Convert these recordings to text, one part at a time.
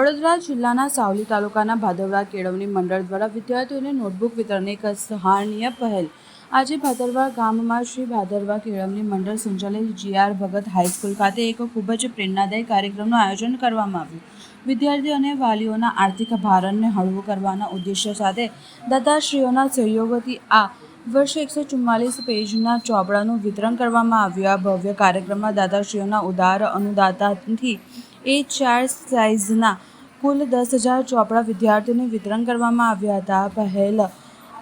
વડોદરા જિલ્લાના સાવલી તાલુકાના ભાદરવા કેળવણી મંડળ દ્વારા વિદ્યાર્થીઓને નોટબુક વિતરણની એક સરાહનીય પહેલ આજે ભાદરવા ગામમાં શ્રી ભાદરવા કેળવણી મંડળ સંચાલિત GR ભગત હાઈસ્કૂલ ખાતે એક ખૂબ જ પ્રેરણાદાયી કાર્યક્રમનું આયોજન કરવામાં આવ્યું. વિદ્યાર્થીઓ અને વાલીઓના આર્થિક ભારણને હળવું કરવાના ઉદ્દેશ્ય સાથે દાતાશ્રીઓના સહયોગથી આ વર્ષે 144 પેજના ચોપડાનું વિતરણ કરવામાં આવ્યું. આ ભવ્ય કાર્યક્રમમાં દાતાશ્રીઓના ઉદાર અનુદાનથી A4 સાઇઝના કુલ 10,000 ચોપડા વિદ્યાર્થીઓને વિતરણ કરવામાં આવ્યા હતા. આ પહેલ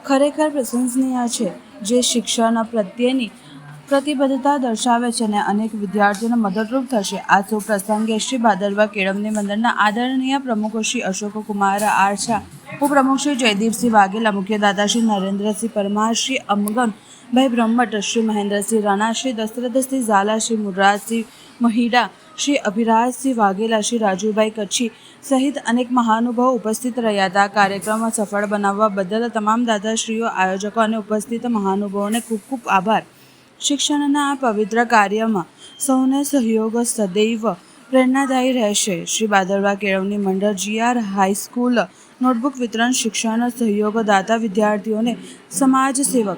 ખરેખર પ્રશંસનીય છે, જે શિક્ષણ પ્રત્યેની પ્રતિબદ્ધતા દર્શાવે છે અને અનેક વિદ્યાર્થીઓને મદદરૂપ થશે. આ શુભ પ્રસંગે શ્રી ભાદરવા કેળવણી મંડળના આદરણીય પ્રમુખ શ્રી અશોકકુમાર આરછા, ઉપપ્રમુખ શ્રી જયદીપસિંહ વાઘેલા, મુખ્ય દાતા શ્રી નરેન્દ્રસિંહ પરમાર, શ્રી અમગનભાઈ બ્રહ્મભટ્ટ, શ્રી મહેન્દ્રસિંહ રાણા, શ્રી દશરથસિંહ ઝાલા, શ્રી મુરારસિંહ મહીડા, શ્રી અભિરાજસિંહ વાઘેલા, શ્રી રાજુભાઈ કચ્છી સહિત અનેક મહાનુભાવો ઉપસ્થિત રહ્યા હતા. આ કાર્યક્રમ સફળ બનાવવા બદલ તમામ દાતાશ્રીઓ, આયોજકો અને ઉપસ્થિત મહાનુભાવોને ખૂબ ખૂબ આભાર. શિક્ષણના આ પવિત્ર કાર્યમાં સૌનો સહયોગ સદૈવ પ્રેરણાદાયી રહેશે. શ્રી ભાદરવા કેળવણી મંડળ GR હાઈસ્કૂલ નોટબુક વિતરણ શિક્ષણ સહયોગદાતા વિદ્યાર્થીઓને સમાજ સેવક